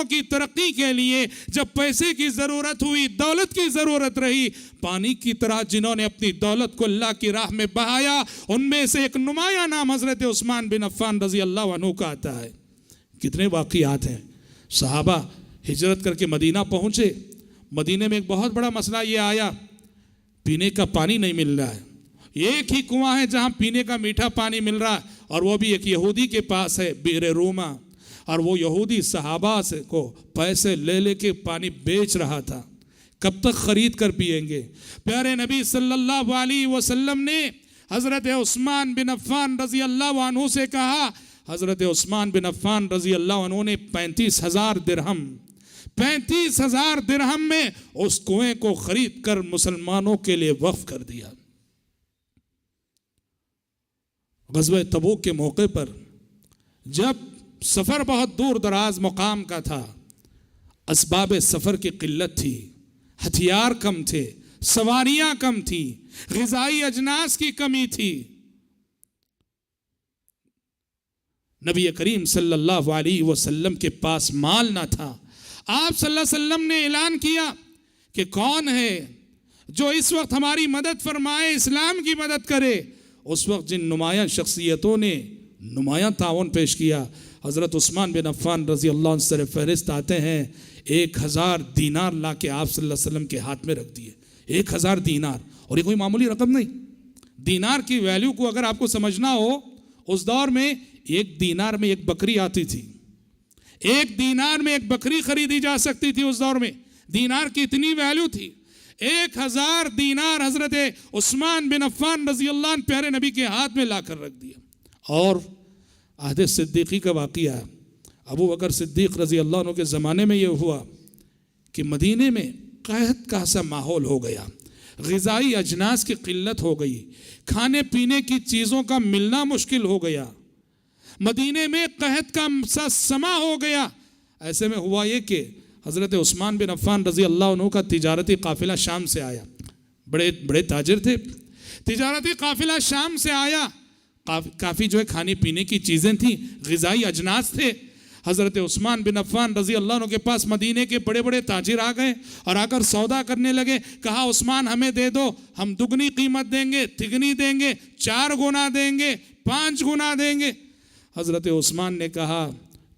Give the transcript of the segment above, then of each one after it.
کی ترقی کے لیے جب پیسے کی ضرورت ہوئی، دولت کی ضرورت رہی، پانی کی طرح جنہوں نے اپنی دولت کو اللہ کی راہ میں بہایا، ان میں سے ایک نمایاں نام حضرت عثمان بن عفان رضی اللہ عنہ کا آتا ہے۔ کتنے واقعات ہیں۔ صحابہ ہجرت کر کے مدینہ پہنچے، مدینہ میں ایک بہت بڑا مسئلہ یہ آیا، پینے کا پانی نہیں مل رہا ہے۔ ایک ہی کنواں ہے جہاں پینے کا میٹھا پانی مل رہا ہے، اور وہ بھی ایک یہودی کے پاس ہے، بئر روما، اور وہ یہودی صحابہ سے کو پیسے لے لے کے پانی بیچ رہا تھا۔ کب تک خرید کر پیئیں گے؟ پیارے نبی صلی اللہ علیہ وسلم نے حضرت عثمان بن عفان رضی اللہ عنہ سے کہا۔ حضرت عثمان بن عفان رضی اللہ عنہ نے 35,000 درہم میں اس کنویں کو خرید کر مسلمانوں کے لیے وقف کر دیا۔ غزوہ تبوک کے موقع پر جب سفر بہت دور دراز مقام کا تھا، اسباب سفر کی قلت تھی، ہتھیار کم تھے، سواریاں کم تھی، غذائی اجناس کی کمی تھی، نبی کریم صلی اللہ علیہ وسلم کے پاس مال نہ تھا۔ آپ صلی اللہ علیہ وسلم نے اعلان کیا کہ کون ہے جو اس وقت ہماری مدد فرمائے، اسلام کی مدد کرے۔ اس وقت جن نمایاں شخصیتوں نے نمایاں تعاون پیش کیا، حضرت عثمان بن عفان رضی اللہ عنہ سے فہرست آتے ہیں۔ 1000 دینار لا کے آپ صلی اللہ علیہ وسلم کے ہاتھ میں رکھ دیے۔ 1000 دینار، اور یہ کوئی معمولی رقم نہیں۔ دینار کی ویلیو کو اگر آپ کو سمجھنا ہو، اس دور میں 1 دینار میں 1 بکری آتی تھی۔ 1 دینار میں 1 بکری خریدی جا سکتی تھی اس دور میں۔ دینار کی اتنی ویلیو تھی۔ 1000 دینار حضرت عثمان بن عفان رضی اللہ عنہ پیارے نبی کے ہاتھ میں لا کر رکھ دیا۔ اور عہد صدیقی کا واقعہ، ابو بکر صدیق رضی اللہ عنہ کے زمانے میں یہ ہوا کہ مدینے میں قحط کا سا ماحول ہو گیا، غذائی اجناس کی قلت ہو گئی، کھانے پینے کی چیزوں کا ملنا مشکل ہو گیا، مدینے میں قحط کا سا سما ہو گیا۔ ایسے میں ہوا یہ کہ حضرت عثمان بن عفان رضی اللہ عنہ کا تجارتی قافلہ شام سے آیا۔ بڑے تاجر تھے، تجارتی قافلہ شام سے آیا۔ کافی جو ہے کھانے پینے کی چیزیں تھیں، غذائی اجناس تھے۔ حضرت عثمان بن عفان رضی اللہ عنہ کے پاس مدینے کے بڑے بڑے تاجر آ گئے اور آ کر سودا کرنے لگے۔ کہا عثمان ہمیں دے دو، ہم دگنی قیمت دیں گے، تگنی دیں گے، 4 گنا دیں گے، 5 گنا دیں گے۔ حضرت عثمان نے کہا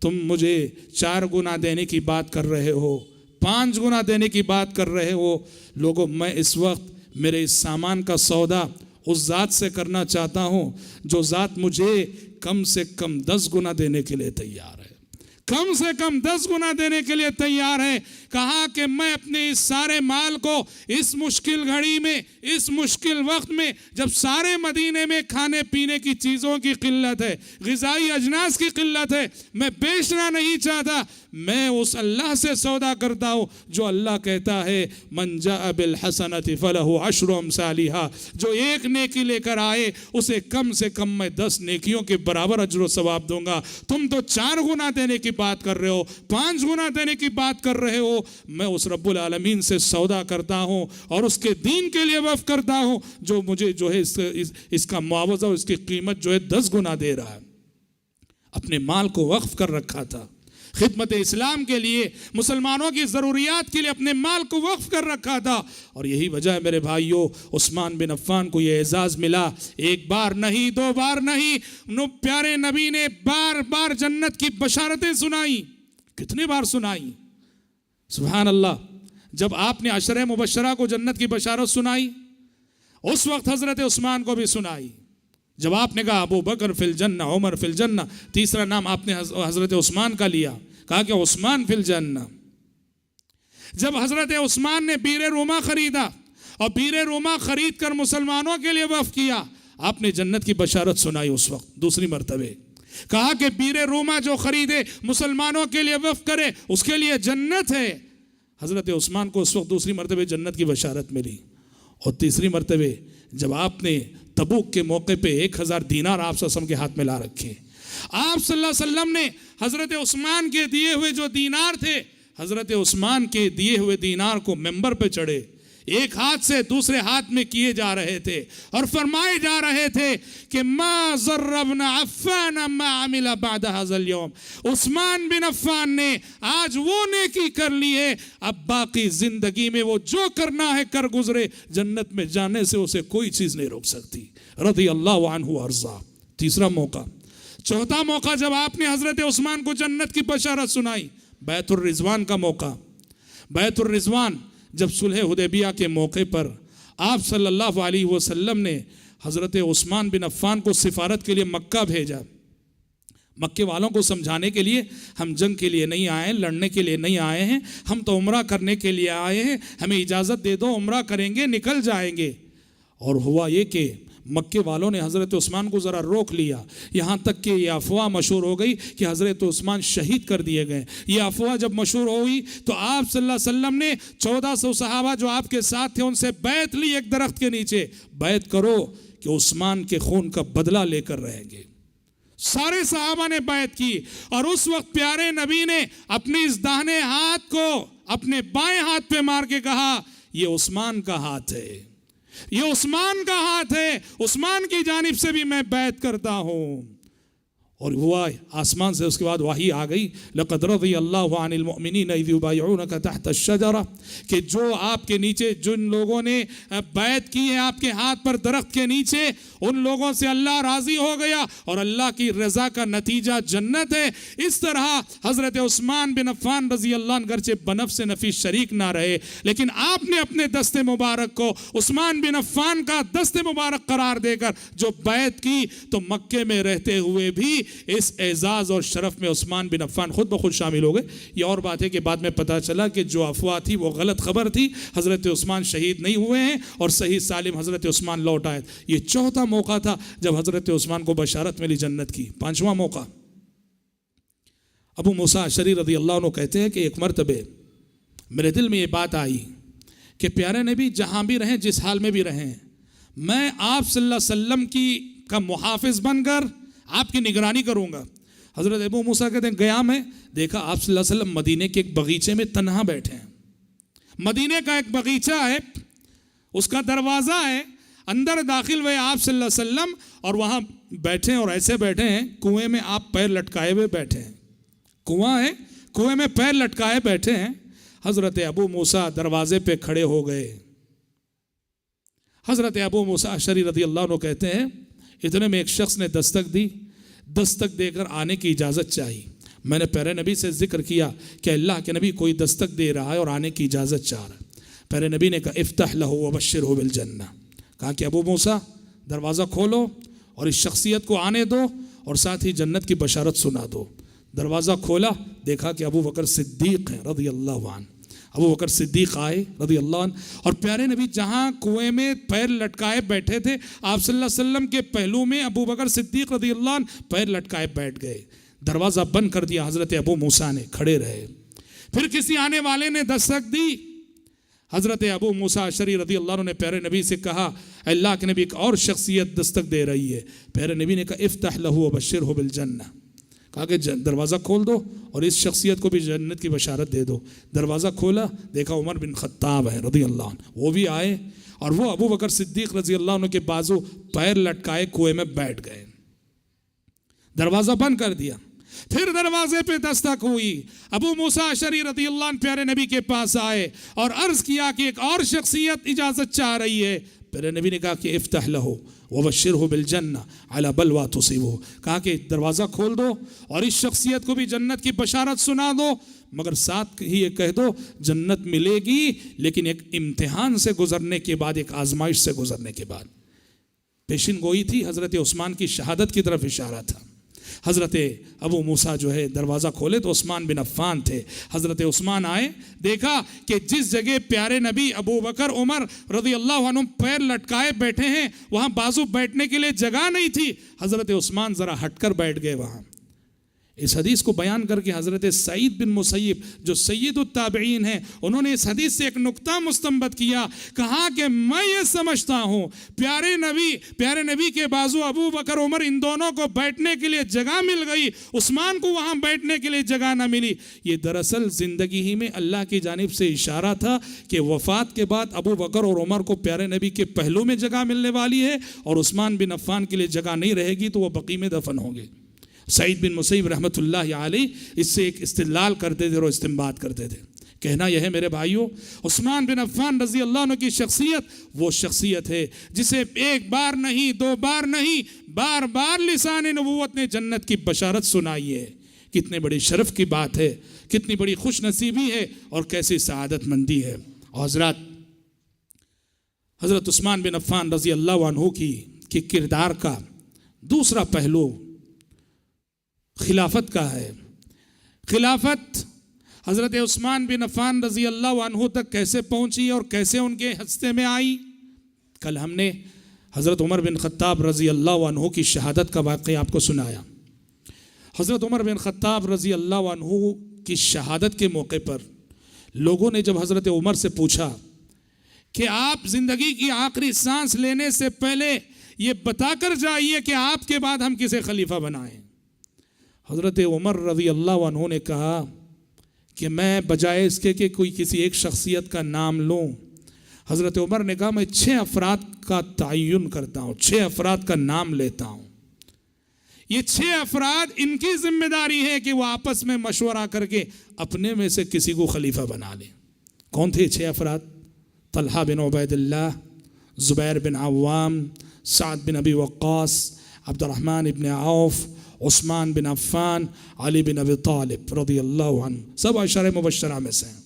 تم مجھے 4 گنا دینے کی بات کر رہے ہو، 5 گنا دینے کی بات کر رہے ہو، لوگوں میں اس وقت میرے اس سامان کا سودا اس ذات سے کرنا چاہتا ہوں جو ذات مجھے کم سے کم 10 گنا دینے کے لیے تیار ہے، کم سے کم 10 گنا دینے کے لیے تیار ہے۔ کہا کہ میں اپنے اس سارے مال کو اس مشکل گھڑی میں، اس مشکل وقت میں جب سارے مدینے میں کھانے پینے کی چیزوں کی قلت ہے، غذائی اجناس کی قلت ہے، میں بیچنا نہیں چاہتا، میں اس اللہ سے سودا کرتا ہوں جو اللہ کہتا ہے من جاء بالحسنۃ فلہ 10 امثالھا، جو 1 نیکی لے کر آئے اسے کم سے کم میں 10 نیکیوں کے برابر اجر و ثواب دوں گا۔ تم تو 4 گنا دینے کی بات کر رہے ہو، 5 گنا دینے کی بات کر رہے ہو، میں اس رب العالمین سے سودا کرتا ہوں اور اس کے دین کے لیے وقف کرتا ہوں جو مجھے جو ہے اس کا معاوضہ، اس کی قیمت جو ہے 10 گنا دے رہا ہے۔ اپنے مال کو وقف کر رکھا تھا، خدمت اسلام کے لیے، مسلمانوں کی ضروریات کے لیے اپنے مال کو وقف کر رکھا تھا۔ اور یہی وجہ ہے میرے بھائیوں، عثمان بن عفان کو یہ اعزاز ملا، 1 بار نہیں، 2 بار نہیں، پیارے نبی نے بار بار جنت کی بشارتیں سنائی۔ کتنے بار سنائی؟ سبحان اللہ۔ جب آپ نے عشرہ مبشرہ کو جنت کی بشارت سنائی، اس وقت حضرت عثمان کو بھی سنائی۔ جب آپ نے کہا ابو بکر فی الجنہ، عمر فی الجنہ، تیسرا نام آپ نے حضرت عثمان کا لیا، کہا کہ عثمان فی الجنہ۔ جب حضرت عثمان نے بئر روما خریدا اور بئر روما خرید کر مسلمانوں کے لیے وقف کیا، آپ نے جنت کی بشارت سنائی اس وقت دوسری مرتبہ، کہا کہ بئر روما جو خریدے مسلمانوں کے لیے وقف کرے اس کے لیے جنت ہے۔ حضرت عثمان کو اس وقت دوسری مرتبہ جنت کی بشارت ملی۔ اور تیسری مرتبہ جب آپ نے تبوک کے موقع پہ 1000 دینار آپ صلی اللہ علیہ وسلم کے ہاتھ میں لا رکھے، آپ صلی اللہ علیہ وسلم نے حضرت عثمان کے دیے ہوئے جو دینار تھے، حضرت عثمان کے دیے ہوئے دینار کو ممبر پہ چڑھے، ایک ہاتھ سے دوسرے ہاتھ میں کیے جا رہے تھے اور فرمائے جا رہے تھے کہ ما ضربن عفان ما عمل بعد هذا اليوم. عثمان بن عفان نے آج وہ نیکی کر لی ہے، اب باقی زندگی میں وہ جو کرنا ہے کر گزرے، جنت میں جانے سے اسے کوئی چیز نہیں روک سکتی. رضی اللہ عنہ وارضا. تیسرا موقع. چوتھا موقع جب آپ نے حضرت عثمان کو جنت کی بشارت سنائی، بیعت الرضوان کا موقع. بیعت الرضوان جب صلح حدیبیہ کے موقع پر آپ صلی اللہ علیہ وسلم نے حضرت عثمان بن عفان کو سفارت کے لیے مکہ بھیجا. مکے والوں کو سمجھانے کے لیے ہم جنگ کے لیے نہیں آئے ہیں، لڑنے کے لیے نہیں آئے ہیں، ہم تو عمرہ کرنے کے لیے آئے ہیں، ہمیں اجازت دے دو، عمرہ کریں گے، نکل جائیں گے. اور ہوا یہ کہ مکے والوں نے حضرت عثمان کو ذرا روک لیا، یہاں تک کہ یہ افواہ مشہور ہو گئی کہ حضرت عثمان شہید کر دیے گئے. یہ افواہ جب مشہور ہوئی تو آپ صلی اللہ علیہ وسلم نے 1400 صحابہ جو آپ کے ساتھ تھے ان سے بیعت لی ایک درخت کے نیچے. بیعت کرو کہ عثمان کے خون کا بدلہ لے کر رہیں گے. سارے صحابہ نے بیعت کی اور اس وقت پیارے نبی نے اپنی اس داہنے ہاتھ کو اپنے بائیں ہاتھ پہ مار کے کہا یہ عثمان کا ہاتھ ہے، یہ عثمان کا ہاتھ ہے، عثمان کی جانب سے بھی میں بیعت کرتا ہوں. اور ہوا آسمان سے اس کے بعد وحی آ گئی، لقد رضی اللہ عن المؤمنین اذ یبایعونک تحت الشجرہ، کہ جو آپ کے نیچے جن لوگوں نے بیعت کی ہے آپ کے ہاتھ پر درخت کے نیچے، ان لوگوں سے اللہ راضی ہو گیا اور اللہ کی رضا کا نتیجہ جنت ہے. اس طرح حضرت عثمان بن عفان رضی اللہ عنہ گرچہ بنفس نفیس شریک نہ رہے، لیکن آپ نے اپنے دست مبارک کو عثمان بن عفان کا دست مبارک قرار دے کر جو بیعت کی، تو مکے میں رہتے ہوئے بھی اس اعزاز اور شرف میں عثمان بن عفان خود بخود شامل ہو گئے. یہ اور بات ہے کہ بعد میں پتہ چلا کہ جو افواہ تھی وہ غلط خبر تھی، حضرت عثمان شہید نہیں ہوئے ہیں اور صحیح سالم حضرت عثمان لوٹ آئے. یہ چوتھا موقع تھا جب حضرت عثمان کو بشارت ملی جنت کی. پانچواں موقع. ابو موسیٰ اشعری رضی اللہ عنہ کہتے ہیں کہ ایک مرتبہ میرے دل میں یہ بات آئی کہ پیارے نبی جہاں بھی رہیں، جس حال میں بھی رہیں، میں آپ صلی اللہ علیہ وسلم کا محافظ بن کر آپ کی نگرانی کروں گا. حضرت ابو موسیٰ کہتے ہیں گیا میں، دیکھا آپ صلی اللہ علیہ وسلم مدینے کے ایک باغیچے میں تنہا بیٹھے ہیں. مدینے کا ایک باغیچہ ہے، اس کا دروازہ ہے، اندر داخل ہوئے آپ صلی اللہ علیہ وسلم اور وہاں بیٹھے اور ایسے بیٹھے ہیں کنویں میں آپ پیر لٹکائے ہوئے بیٹھے ہیں. کنواں ہے، کنویں میں پیر لٹکائے بیٹھے ہیں. حضرت ابو موسیٰ دروازے پہ کھڑے ہو گئے. حضرت ابو موسیٰ اشعری رضی اللہ عنہ کہتے ہیں اتنے میں ایک شخص نے دستک دی. دستک دے کر آنے کی اجازت چاہی. میں نے پیارے نبی سے ذکر کیا کہ اللہ کے نبی کوئی دستک دے رہا ہے اور آنے کی اجازت چاہ رہا ہے. پیارے نبی نے کہا افتح لہ وبشرہ بالجنہ، کہا کہ ابو موسیٰ دروازہ کھولو اور اس شخصیت کو آنے دو اور ساتھ ہی جنت کی بشارت سنا دو. دروازہ کھولا، دیکھا کہ ابو بکر صدیق ہیں رضی اللہ عنہ. ابو بکر صدیق آئے رضی اللہ عنہ اور پیارے نبی جہاں کنویں میں پیر لٹکائے بیٹھے تھے، آپ صلی اللہ علیہ وسلم کے پہلو میں ابو بکر صدیق رضی اللہ عنہ پیر لٹکائے بیٹھ گئے. دروازہ بند کر دیا حضرت ابو موسیٰ نے، کھڑے رہے. پھر کسی آنے والے نے دستک دی. حضرت ابو موسیٰ اشعری رضی اللہ عنہ نے پیارے نبی سے کہا اللہ کے نبی ایک اور شخصیت دستک دے رہی ہے. پیارے نبی نے کہا افتح لہ وبشرہ بالجنہ، کہا کہ دروازہ کھول دو اور اس شخصیت کو بھی جنت کی بشارت دے دو. دروازہ کھولا، دیکھا عمر بن خطاب ہے رضی اللہ عنہ، وہ بھی آئے اور وہ ابو بکر صدیق رضی اللہ عنہ کے بازو پیر لٹکائے کنویں میں بیٹھ گئے. دروازہ بند کر دیا. پھر دروازے پہ دستک ہوئی. ابو موسیٰ اشعری رضی اللہ عنہ پیارے نبی کے پاس آئے اور عرض کیا کہ ایک اور شخصیت اجازت چاہ رہی ہے. پیارے نبی نے کہا کہ افتح لہ وبشرہ بالجنہ علی بلویٰ تصیبہ، کہا کہ دروازہ کھول دو اور اس شخصیت کو بھی جنت کی بشارت سنا دو، مگر ساتھ ہی یہ کہہ دو جنت ملے گی لیکن ایک امتحان سے گزرنے کے بعد، ایک آزمائش سے گزرنے کے بعد. پیشن گوئی تھی، حضرت عثمان کی شہادت کی طرف اشارہ تھا. حضرت ابو موسیٰ جو ہے دروازہ کھولے تو عثمان بن عفان تھے. حضرت عثمان آئے، دیکھا کہ جس جگہ پیارے نبی ابو بکر عمر رضی اللہ عنہ پیر لٹکائے بیٹھے ہیں وہاں بازو بیٹھنے کے لیے جگہ نہیں تھی. حضرت عثمان ذرا ہٹ کر بیٹھ گئے وہاں. اس حدیث کو بیان کر کے حضرت سعید بن مسیب جو سید التابعین ہیں انہوں نے اس حدیث سے ایک نقطہ مستنبط کیا، کہا کہ میں یہ سمجھتا ہوں پیارے نبی کے بازو ابو بکر عمر ان دونوں کو بیٹھنے کے لیے جگہ مل گئی، عثمان کو وہاں بیٹھنے کے لیے جگہ نہ ملی۔ یہ دراصل زندگی ہی میں اللہ کی جانب سے اشارہ تھا کہ وفات کے بعد ابو بکر اور عمر کو پیارے نبی کے پہلو میں جگہ ملنے والی ہے اور عثمان بن عفان کے لیے جگہ نہیں رہے گی تو وہ بقیع میں دفن ہوں گے۔ سعید بن مسیب رحمۃ اللہ علیہ اس سے ایک استدلال کرتے تھے اور استنباط کرتے تھے۔ کہنا یہ ہے میرے بھائیوں، عثمان بن عفان رضی اللہ عنہ کی شخصیت وہ شخصیت ہے جسے ایک بار نہیں، دو بار نہیں، بار بار لسان نبوت نے جنت کی بشارت سنائی ہے۔ کتنے بڑی شرف کی بات ہے، کتنی بڑی خوش نصیبی ہے اور کیسی سعادت مندی ہے۔ اور حضرت عثمان بن عفان رضی اللہ عنہ کی کردار کا دوسرا پہلو خلافت کا ہے۔ خلافت حضرت عثمان بن عفان رضی اللہ عنہ تک کیسے پہنچی اور کیسے ان کے ہستے میں آئی؟ کل ہم نے حضرت عمر بن خطاب رضی اللہ عنہ کی شہادت کا واقعہ آپ کو سنایا۔ حضرت عمر بن خطاب رضی اللہ عنہ کی شہادت کے موقع پر لوگوں نے جب حضرت عمر سے پوچھا کہ آپ زندگی کی آخری سانس لینے سے پہلے یہ بتا کر جائیے کہ آپ کے بعد ہم کسے خلیفہ بنائیں، حضرت عمر رضی اللہ عنہ نے کہا کہ میں بجائے اس کے کہ کوئی کسی ایک شخصیت کا نام لوں، حضرت عمر نے کہا میں 6 افراد کا تعین کرتا ہوں، 6 افراد کا نام لیتا ہوں۔ یہ 6 افراد ان کی ذمہ داری ہے کہ وہ آپس میں مشورہ کر کے اپنے میں سے کسی کو خلیفہ بنا لیں۔ کون تھے 6 افراد؟ طلحہ بن عبید اللہ، زبیر بن عوام، سعد بن ابی وقاص، عبد الرحمن بن عوف، عثمان بن عفان، علی بن ابی طالب رضی اللہ عنہ، سب عشرہ مبشرہ میں سے ہیں۔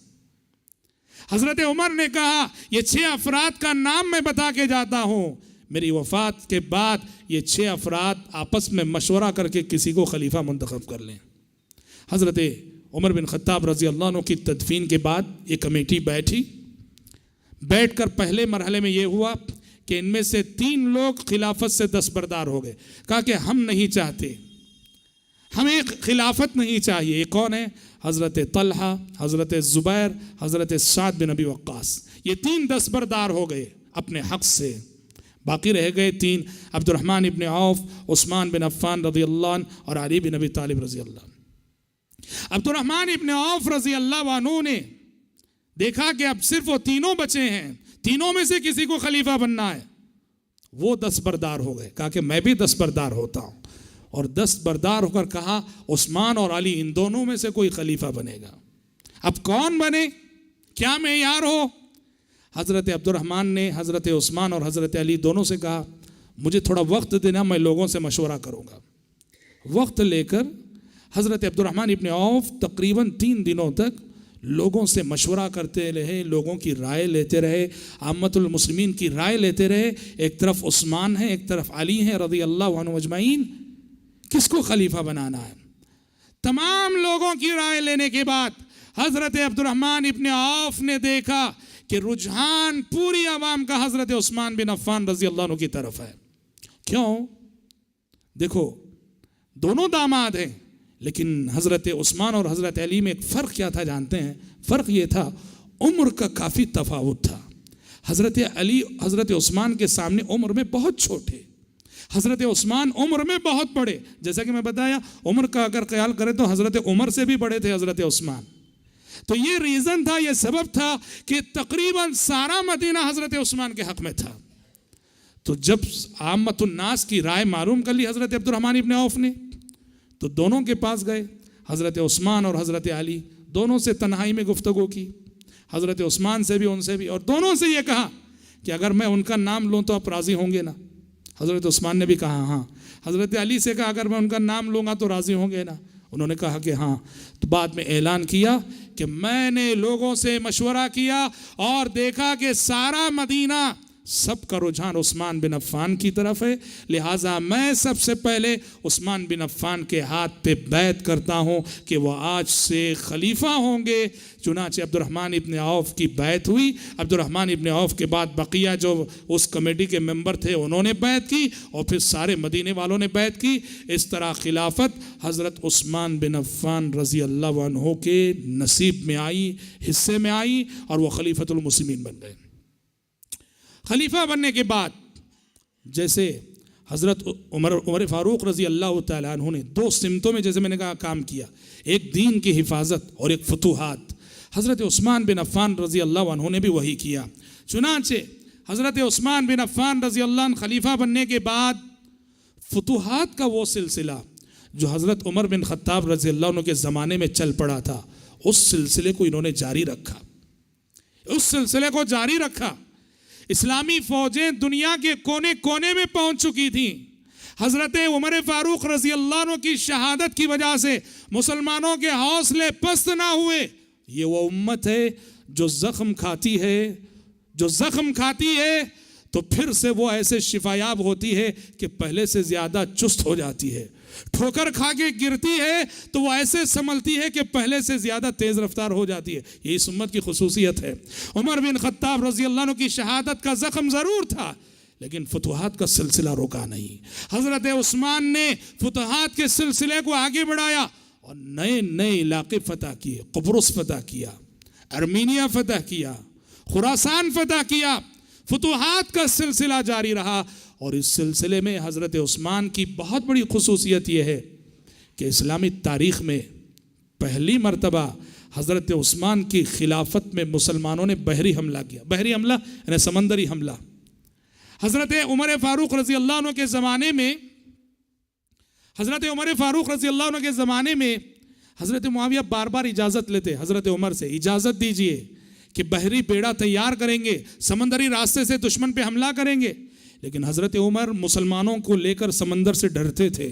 حضرت عمر نے کہا یہ 6 افراد کا نام میں بتا کے جاتا ہوں، میری وفات کے بعد یہ 6 افراد آپس میں مشورہ کر کے کسی کو خلیفہ منتخب کر لیں۔ حضرت عمر بن خطاب رضی اللہ عنہ کی تدفین کے بعد ایک کمیٹی بیٹھ کر پہلے مرحلے میں یہ ہوا کہ ان میں سے 3 لوگ خلافت سے دستبردار ہو گئے، کہا کہ ہم نہیں چاہتے، ہمیں خلافت نہیں چاہیے۔ یہ کون ہے؟ حضرت طلحہ، حضرت زبیر، حضرت سعد بن ابی وقاص، یہ 3 دستبردار ہو گئے اپنے حق سے۔ باقی رہ گئے 3، عبد الرحمن ابن عوف، عثمان بن عفان رضی اللہ عنہ اور علی بن ابی طالب رضی اللہ عنہ۔ عبد الرحمن ابن عوف رضی اللہ عنہ نے دیکھا کہ اب صرف وہ 3 بچے ہیں، 3 میں سے کسی کو خلیفہ بننا ہے، وہ دستبردار ہو گئے، کہا کہ میں بھی دستبردار ہوتا ہوں، اور دستبردار ہو کر کہا عثمان اور علی ان دونوں میں سے کوئی خلیفہ بنے گا۔ اب کون بنے، کیا معیار ہو؟ حضرت عبد الرحمن نے حضرت عثمان اور حضرت علی دونوں سے کہا مجھے تھوڑا وقت دینا، میں لوگوں سے مشورہ کروں گا۔ وقت لے کر حضرت عبد الرحمن ابن عوف تقریباً 3 دنوں تک لوگوں سے مشورہ کرتے رہے، لوگوں کی رائے لیتے رہے، عامت المسلمین کی رائے لیتے رہے۔ ایک طرف عثمان ہے، ایک طرف علی ہے رضی اللہ عنہ اجمعین، کس کو خلیفہ بنانا ہے؟ تمام لوگوں کی رائے لینے کے بعد حضرت عبد الرحمن ابن عوف نے دیکھا کہ رجحان پوری عوام کا حضرت عثمان بن عفان رضی اللہ عنہ کی طرف ہے۔ کیوں؟ دیکھو دونوں داماد ہیں، لیکن حضرت عثمان اور حضرت علی میں ایک فرق کیا تھا جانتے ہیں؟ فرق یہ تھا عمر کا کافی تفاوت تھا۔ حضرت علی حضرت عثمان کے سامنے عمر میں بہت چھوٹے، حضرت عثمان عمر میں بہت بڑے۔ جیسا کہ میں بتایا عمر کا اگر خیال کریں تو حضرت عمر سے بھی بڑے تھے حضرت عثمان۔ تو یہ ریزن تھا، یہ سبب تھا کہ تقریباً سارا مدینہ حضرت عثمان کے حق میں تھا۔ تو جب عامت الناس کی رائے معلوم کر لی حضرت عبد الرحمن ابن عوف نے، تو دونوں کے پاس گئے، حضرت عثمان اور حضرت علی دونوں سے تنہائی میں گفتگو کی، حضرت عثمان سے بھی ان سے بھی، اور دونوں سے یہ کہا کہ اگر میں ان کا نام لوں تو آپ راضی ہوں گے نا؟ حضرت عثمان نے بھی کہا ہاں۔ حضرت علی سے کہا اگر میں ان کا نام لوں گا تو راضی ہوں گے نا؟ انہوں نے کہا کہ ہاں۔ تو بعد میں اعلان کیا کہ میں نے لوگوں سے مشورہ کیا اور دیکھا کہ سارا مدینہ سب کا رجحان عثمان بن عفان کی طرف ہے، لہٰذا میں سب سے پہلے عثمان بن عفان کے ہاتھ پہ بیعت کرتا ہوں کہ وہ آج سے خلیفہ ہوں گے۔ چنانچہ عبد الرحمن ابن عوف کی بیعت ہوئی۔ عبد الرحمن ابن عوف کے بعد بقیہ جو اس کمیٹی کے ممبر تھے انہوں نے بیعت کی، اور پھر سارے مدینے والوں نے بیعت کی۔ اس طرح خلافت حضرت عثمان بن عفان رضی اللہ عنہ کے نصیب میں آئی، حصے میں آئی، اور وہ خلیفۃ المسلمین بن گئے۔ خلیفہ بننے کے بعد جیسے حضرت عمر فاروق رضی اللہ تعالیٰ عنہ نے دو سمتوں میں جیسے میں نے کہا کام کیا، ایک دین کی حفاظت اور ایک فتوحات، حضرت عثمان بن عفان رضی اللہ عنہ نے بھی وہی کیا۔ چنانچہ حضرت عثمان بن عفان رضی اللہ عنہ خلیفہ بننے کے بعد فتوحات کا وہ سلسلہ جو حضرت عمر بن خطاب رضی اللہ عنہ کے زمانے میں چل پڑا تھا، اس سلسلے کو انہوں نے جاری رکھا، اس سلسلے کو جاری رکھا۔ اسلامی فوجیں دنیا کے کونے کونے میں پہنچ چکی تھیں۔ حضرت عمر فاروق رضی اللہ عنہ کی شہادت کی وجہ سے مسلمانوں کے حوصلے پست نہ ہوئے۔ یہ وہ امت ہے جو زخم کھاتی ہے تو پھر سے وہ ایسے شفایاب ہوتی ہے کہ پہلے سے زیادہ چست ہو جاتی ہے، ٹھوکر کھا کے گرتی ہے تو وہ ایسے سنبھلتی ہے کہ پہلے سے زیادہ تیز رفتار ہو جاتی ہے۔ یہ اس امت کی خصوصیت ہے۔ عمر بن خطاب رضی اللہ عنہ کی شہادت کا زخم ضرور تھا لیکن فتوحات کا سلسلہ روکا نہیں۔ حضرت عثمان نے فتوحات کے سلسلے کو آگے بڑھایا اور نئے نئے علاقے فتح کیے، قبرص فتح کیا، ارمینیا فتح کیا، خراسان فتح کیا۔ فتوحات کا سلسلہ جاری رہا، اور اس سلسلے میں حضرت عثمان کی بہت بڑی خصوصیت یہ ہے کہ اسلامی تاریخ میں پہلی مرتبہ حضرت عثمان کی خلافت میں مسلمانوں نے بحری حملہ کیا۔ بحری حملہ یعنی سمندری حملہ۔ حضرت عمر فاروق رضی اللہ عنہ کے زمانے میں حضرت معاویہ بار بار اجازت لیتے حضرت عمر سے، اجازت دیجئے کہ بحری بیڑا تیار کریں گے، سمندری راستے سے دشمن پہ حملہ کریں گے، لیکن حضرت عمر مسلمانوں کو لے کر سمندر سے ڈرتے تھے۔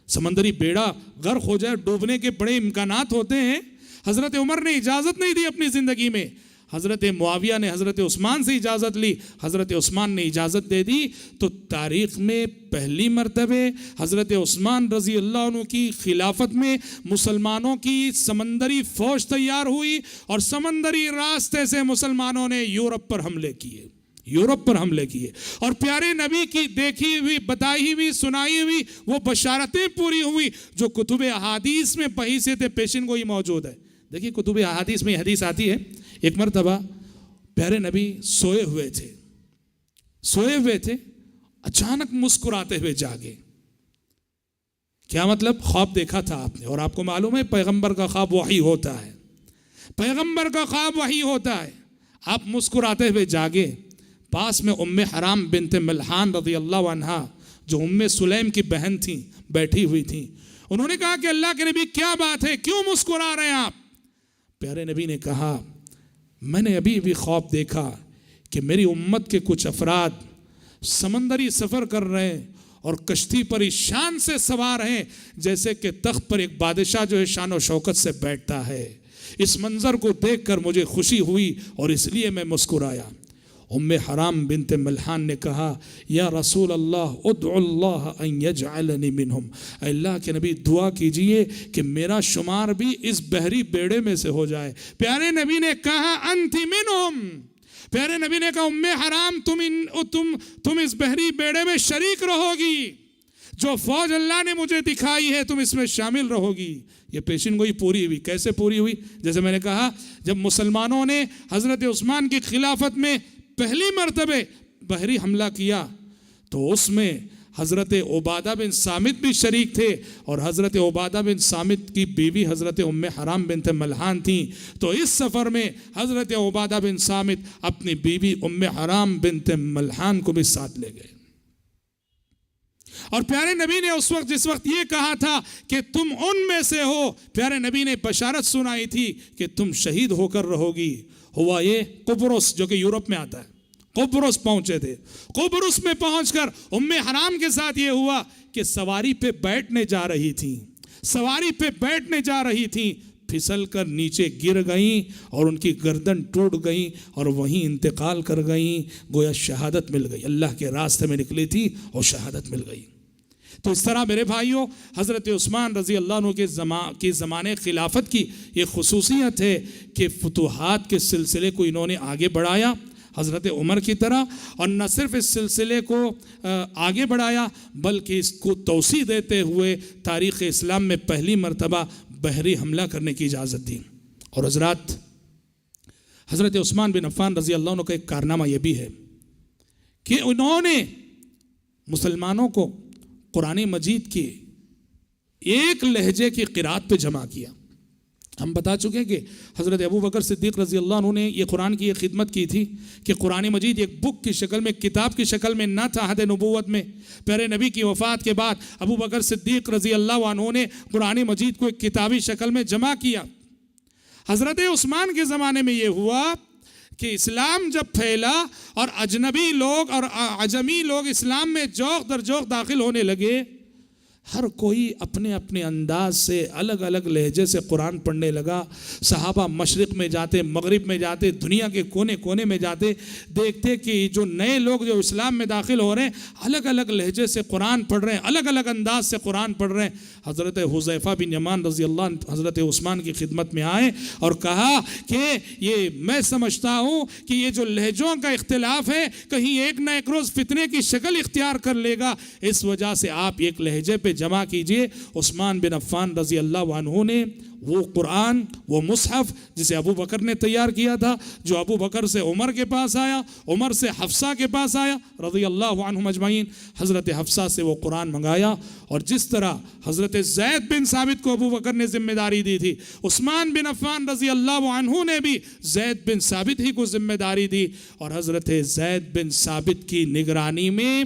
سمندری بیڑا غرق ہو جائے، ڈوبنے کے بڑے امکانات ہوتے ہیں۔ حضرت عمر نے اجازت نہیں دی اپنی زندگی میں، حضرت معاویہ نے حضرت عثمان سے اجازت لی، حضرت عثمان نے اجازت دے دی، تو تاریخ میں پہلی مرتبہ حضرت عثمان رضی اللہ عنہ کی خلافت میں مسلمانوں کی سمندری فوج تیار ہوئی، اور سمندری راستے سے مسلمانوں نے یورپ پر حملے کیے، اور پیارے نبی کی دیکھی ہوئی، بتائی ہوئی، سنائی ہوئی وہ بشارتیں پوری ہوئی جو کتب احادیث میں بحیثیت پیشن گوئی موجود ہے۔ دیکھیے کتب احادیث میں حدیث آتی ہے، ایک مرتبہ پیارے نبی سوئے ہوئے تھے، اچانک مسکراتے ہوئے جاگے۔ کیا مطلب؟ خواب دیکھا تھا آپ نے، اور آپ کو معلوم ہے پیغمبر کا خواب وحی ہوتا ہے۔ آپ مسکراتے ہوئے جاگے، پاس میں ام حرام بنت ملحان رضی اللہ عنہا جو ام سلیم کی بہن تھیں بیٹھی ہوئی تھیں۔ انہوں نے کہا کہ اللہ کے نبی کیا بات ہے، کیوں مسکرا رہے ہیں آپ؟ پیارے نبی نے کہا میں نے ابھی بھی خواب دیکھا کہ میری امت کے کچھ افراد سمندری سفر کر رہے ہیں اور کشتی پر اس شان سے سوار ہیں جیسے کہ تخت پر ایک بادشاہ جو ہے شان و شوکت سے بیٹھتا ہے۔ اس منظر کو دیکھ کر مجھے خوشی ہوئی اور اس لیے میں مسکرایا۔ ام حرام بنت ملحان نے کہا یا رسول اللہ ادعو اللہ ان یجعلنی منہم، اے اللہ کے نبی دعا کیجئے کہ میرا شمار بھی اس بحری بیڑے میں سے ہو جائے۔ پیارے نبی نے کہا انت منہم، پیارے نبی نے کہا ام حرام تم اس بحری بیڑے میں شریک رہو گی، جو فوج اللہ نے مجھے دکھائی ہے تم اس میں شامل رہو گی۔ یہ پیشن گوئی پوری ہوئی۔ کیسے پوری ہوئی؟ جیسے میں نے کہا جب مسلمانوں نے حضرت عثمان کی خلافت میں پہلی مرتبہ بحری حملہ کیا تو اس میں حضرت عبادہ بن صامت بھی شریک تھے، اور حضرت عبادہ بن صامت کی بیوی حضرت ام حرام بنت ملحان تھیں، تو اس سفر میں حضرت عبادہ بن صامت اپنی بیوی ام حرام بنت ملحان کو بھی ساتھ لے گئے۔ اور پیارے نبی نے جس وقت یہ کہا تھا کہ تم ان میں سے ہو، پیارے نبی نے بشارت سنائی تھی کہ تم شہید ہو کر رہو گی۔ ہوا یہ قبرص جو کہ یورپ میں آتا ہے، قبرص پہنچے تھے۔ قبرص میں پہنچ کر ام حرام کے ساتھ یہ ہوا کہ سواری پہ بیٹھنے جا رہی تھیں، پھسل کر نیچے گر گئیں اور ان کی گردن ٹوٹ گئیں اور وہیں انتقال کر گئیں، گویا شہادت مل گئی، اللہ کے راستے میں نکلی تھی اور شہادت مل گئی۔ تو اس طرح میرے بھائیوں، حضرت عثمان رضی اللہ عنہ کے زمانے خلافت کی یہ خصوصیت ہے کہ فتوحات کے سلسلے کو انہوں نے آگے بڑھایا حضرت عمر کی طرح، اور نہ صرف اس سلسلے کو آگے بڑھایا بلکہ اس کو توسیع دیتے ہوئے تاریخ اسلام میں پہلی مرتبہ بحری حملہ کرنے کی اجازت دی۔ اور حضرات، حضرت عثمان بن عفان رضی اللہ عنہ کا ایک کارنامہ یہ بھی ہے کہ انہوں نے مسلمانوں کو قرآن مجید کی ایک لہجے کی قرات پہ جمع کیا۔ ہم بتا چکے کہ حضرت ابو بکر صدیق رضی اللہ عنہ نے یہ قرآن کی یہ خدمت کی تھی کہ قرآن مجید ایک بک کی شکل میں، کتاب کی شکل میں نہ تھا عہد نبوت میں۔ پیارے نبی کی وفات کے بعد ابو بکر صدیق رضی اللہ عنہ نے قرآن مجید کو ایک کتابی شکل میں جمع کیا۔ حضرت عثمان کے زمانے میں یہ ہوا کہ اسلام جب پھیلا اور اجنبی لوگ اور عجمی لوگ اسلام میں جوق در جوق داخل ہونے لگے، ہر کوئی اپنے اپنے انداز سے الگ الگ لہجے سے قرآن پڑھنے لگا۔ صحابہ مشرق میں جاتے، مغرب میں جاتے، دنیا کے کونے کونے میں جاتے، دیکھتے کہ جو نئے لوگ جو اسلام میں داخل ہو رہے ہیں الگ الگ لہجے سے قرآن پڑھ رہے ہیں، الگ الگ انداز سے قرآن پڑھ رہے ہیں۔ حضرت حذیفہ بن یمان رضی اللہ عنہ حضرت عثمان کی خدمت میں آئے اور کہا کہ یہ میں سمجھتا ہوں کہ یہ جو لہجوں کا اختلاف ہے کہیں ایک نہ ایک روز فتنے کی شکل اختیار کر لے گا، اس وجہ سے آپ ایک لہجے پہ جمع کیجئے۔ عثمان بن عفان رضی اللہ عنہ نے وہ قرآن، وہ مصحف جسے ابو بکر نے تیار کیا تھا، جو ابو بکر سے عمر کے پاس آیا، عمر سے حفصہ کے پاس آیا رضی اللہ عنہم اجمعین، حضرت حفصہ سے وہ قرآن منگایا۔ اور جس طرح حضرت زید بن ثابت کو ابو بکر نے ذمہ داری دی تھی، عثمان بن عفان رضی اللہ عنہ نے بھی زید بن ثابت ہی کو ذمہ داری دی، اور حضرت زید بن ثابت کی نگرانی میں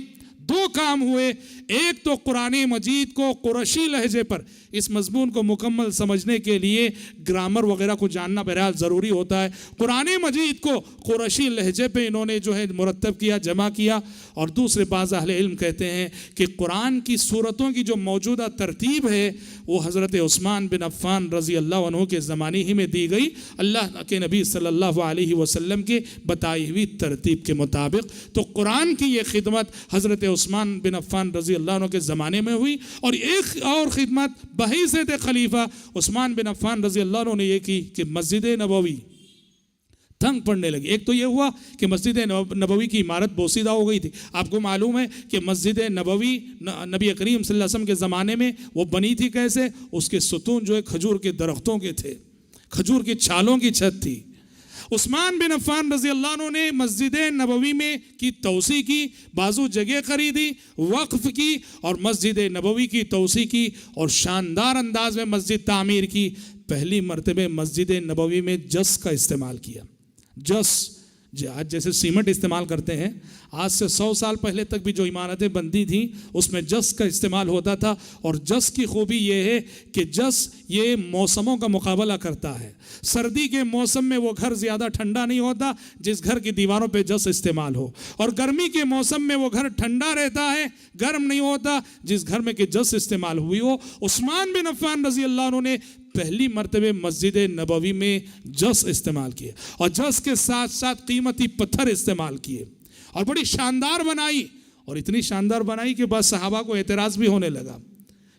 دو کام ہوئے۔ ایک تو قرآن مجید کو قریشی لہجے پر، اس مضمون کو مکمل سمجھنے کے لیے گرامر وغیرہ کو جاننا بہرحال ضروری ہوتا ہے۔ قرآن مجید کو قریشی لہجے پہ انہوں نے جو ہے مرتب کیا، جمع کیا۔ اور دوسرے بعض اہل علم کہتے ہیں کہ قرآن کی سورتوں کی جو موجودہ ترتیب ہے وہ حضرت عثمان بن عفان رضی اللہ عنہ کے زمانے ہی میں دی گئی، اللہ کے نبی صلی اللہ علیہ وسلم کے بتائی ہوئی ترتیب کے مطابق۔ تو قرآن کی یہ خدمت حضرت عثمان بن عفان رضی اللہ عنہ کے زمانے میں ہوئی۔ اور ایک اور خدمت بحیثیت خلیفہ عثمان بن عفان رضی اللہ عنہ نے یہ کی کہ مسجد نبوی تنگ پڑنے لگی۔ ایک تو یہ ہوا کہ مسجد نبوی کی عمارت بوسیدہ ہو گئی تھی۔ آپ کو معلوم ہے کہ مسجد نبوی نبی کریم صلی اللہ علیہ وسلم کے زمانے میں وہ بنی تھی کیسے؟ اس کے ستون جو ہے کھجور کے درختوں کے تھے، کھجور کی چھالوں کی چھت تھی۔ عثمان بن عفان رضی اللہ عنہ نے مسجد نبوی میں کی توسیع کی، بازو جگہ خریدی، وقف کی اور مسجد نبوی کی توسیع کی اور شاندار انداز میں مسجد تعمیر کی۔ پہلی مرتبہ مسجد نبوی میں جس کا استعمال کیا۔ جس آج جیسے سیمنٹ استعمال کرتے ہیں، آج سے 100 سال پہلے تک بھی جو عمارتیں بنتی تھیں اس میں جس کا استعمال ہوتا تھا۔ اور جس کی خوبی یہ ہے کہ جس یہ موسموں کا مقابلہ کرتا ہے۔ سردی کے موسم میں وہ گھر زیادہ ٹھنڈا نہیں ہوتا جس گھر کی دیواروں پہ جس استعمال ہو، اور گرمی کے موسم میں وہ گھر ٹھنڈا رہتا ہے، گرم نہیں ہوتا جس گھر میں کہ جس استعمال ہوئی ہو۔ عثمان بن عفان رضی اللہ عنہ نے پہلی مرتبہ مسجد نبوی میں جس استعمال کیے، اور جس کے ساتھ ساتھ قیمتی پتھر استعمال کیے اور بڑی شاندار بنائی، اور اتنی شاندار بنائی کہ بعض صحابہ کو اعتراض بھی ہونے لگا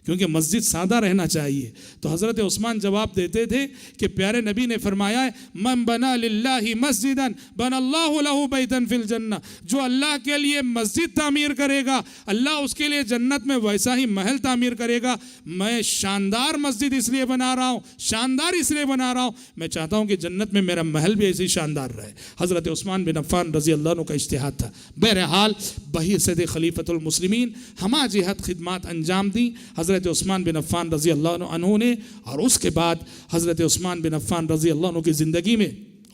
کیونکہ مسجد سادہ رہنا چاہیے۔ تو حضرت عثمان جواب دیتے تھے کہ پیارے نبی نے فرمایا ہے من بنا للہ مسجدا بنا اللہ لہ بیتا فی الجنہ، جو اللہ کے لیے مسجد تعمیر کرے گا اللہ اس کے لیے جنت میں ویسا ہی محل تعمیر کرے گا۔ میں شاندار مسجد اس لیے بنا رہا ہوں، شاندار اس لیے بنا رہا ہوں، میں چاہتا ہوں کہ جنت میں میرا محل بھی ایسی شاندار رہے۔ حضرت عثمان بن عفان رضی اللہ عنہ کا اجتہاد تھا۔ بہرحال بحیثیت خلیفۃ المسلمین ہمہ جہت خدمات انجام دیں حضرت عثمان بن عفان رضی اللہ عنہ نے۔ اور اس کے بعد حضرت عثمان بن عفان رضی اللہ عنہ کی زندگی میں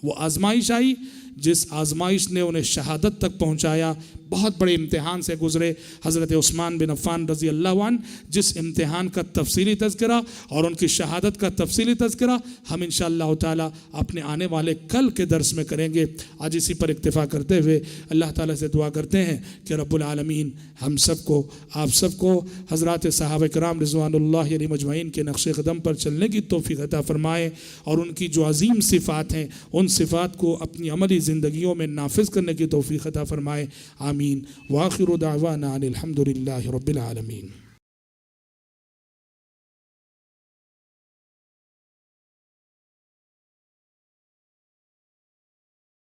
وہ آزمائش آئی جس آزمائش نے انہیں شہادت تک پہنچایا، بہت بڑے امتحان سے گزرے حضرت عثمان بن عفان رضی اللہ عنہ، جس امتحان کا تفصیلی تذکرہ اور ان کی شہادت کا تفصیلی تذکرہ ہم انشاءاللہ تعالی اپنے آنے والے کل کے درس میں کریں گے۔ آج اسی پر اکتفا کرتے ہوئے اللہ تعالیٰ سے دعا کرتے ہیں کہ رب العالمین ہم سب کو، آپ سب کو حضرات صحابہ کرام رضوان اللہ علیہم اجمعین کے نقش قدم پر چلنے کی توفیق عطا فرمائے، اور ان کی جو عظیم صفات ہیں ان صفات کو اپنی عملی زندگیوں میں نافذ کرنے کی توفیق عطا فرمائے، آمین۔ وآخر دعوانا ان الحمد للہ رب العالمین۔